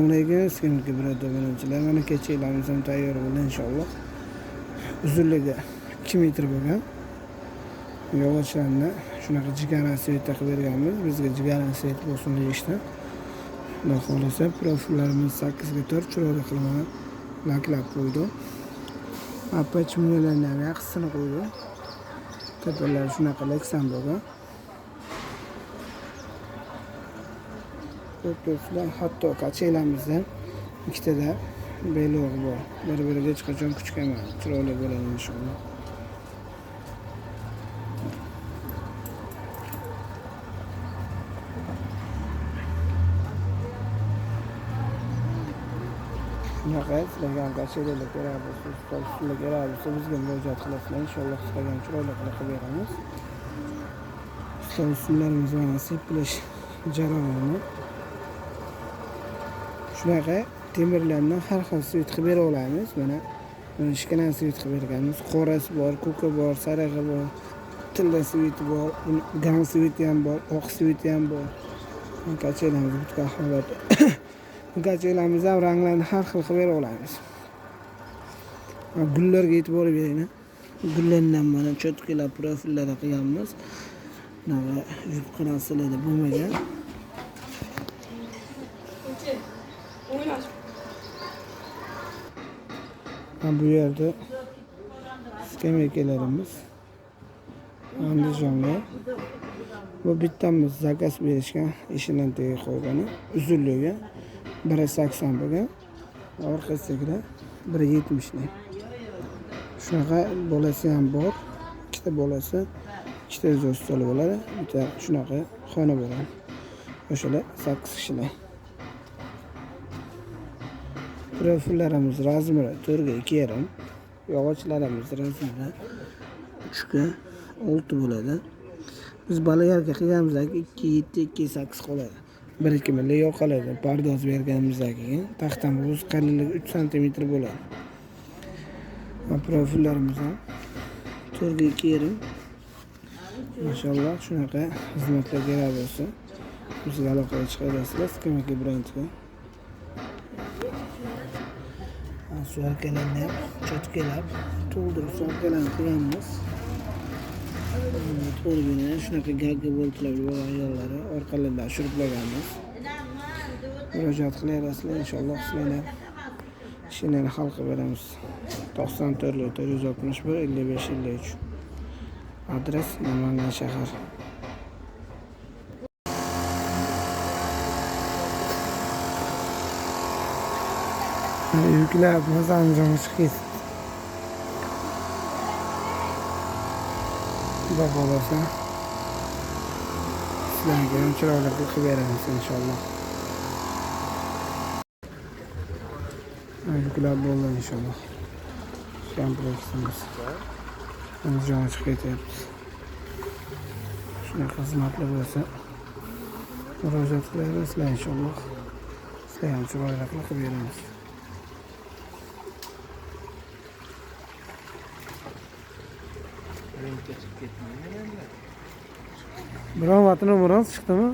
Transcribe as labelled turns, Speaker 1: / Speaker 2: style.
Speaker 1: Assalomu alaykum, sevimli birodarlar. Mana kechiklarimiz ham tayyor bo'ldi inshaalloh. Uzunligi 2 metr bo'lgan yog'ochlarni shunaqa jigarani sveta qilib berganmiz. Bizga jigarani sveta bo'lsin deyishdi. Xudo xolasa profillarimiz 8 ga 4 chiroyli qilib laklab qo'ydi. Apachimlarni ham yaxshisini qo'ydi. Tepalar shunaqa leksan bo'lgan. Ko'plar hatto kachelamizda ikkitada belog' bor. Bir-biriga hech qachon kuch kelmaydi. Chiroyli bo'ladi inshaalloh. Shunaqa sizlarga ham kachelarga kerak bo'lsa, ustoz kerak bo'lsa bizga murojaat qilasizlar. Inshaalloh sizlarga ham chiroyli qilib beramiz. Ustoz mana seplish jarayoni. Shunaqa temirlarni har xil svit qilib bera olamiz. Mana ishkalan svit qilib berganmiz. Qorasi bor, ko'ki bor, sarig'i bor, tilla sviti bor, gang sviti ham bor, oq sviti ham bor. Kachelarimiz bitta holat. Kachelarimiz ham ranglarni har xil qilib bera olamiz. Gullarga e'tibor bering. Gullarni ham mana cho'tkalar profillarda qilganmiz. Mana yupqalarida bo'lmagan. Bu yerda skameykalarimiz Andijonga bu bittamiz zakaz berishgan ishidan tegi qo'ygani uzunligi 1.80 bo'lgan, orqasiga 1.70 shunaqa bolasi ham bor. Ikkita bolasi, ikkita zo'stali bo'ladi. Bitta shunaqa xona bo'ladi. O'shalar 8 kishilar. Profillarimiz razmeri 4 ga 2,5. Yog'ochlarimiz razmeri 3 ga 6 bo'ladi. Biz balalarga qilganimizdagi 2,7 2,8 qoladi. 1-2 milli yo'qoladi. Pardoz berganimizdagi taxtamiz qalinligi 3 sm bo'ladi. Profillarimiz ham 4 ga 2,5. Maşallah shunaqa xizmatlar kerak bo'lsa bizga aloqaga chiqaverasizlar. Skameyka brendga. Suarkalarni cho'tkalab to'ldirib suarkalarni qilganmiz. To'lgina shunaqa gagga bo'ltirib yo'llari orqalaridan shurublaganmiz. Murojaat qilaverasizlar inshaalloh sizlarga ishini hal qilib beramiz. 94 461 55 53. Adres Namangan shahar. Yükler Andijonga chiqib Xudo xolasa sizlarga ham chiroyli qilib beramiz inshaalloh. Yükler bo'ldi inshaalloh. Kompleksimiz Andijonga chiqib ketyapmiz. Shunaqa xizmatlar bo'lsa murojaat qilaverasizlar inshaalloh. Sizlarga ham chiroyli qilib beramiz. Biron vatni biroz chiqdimi?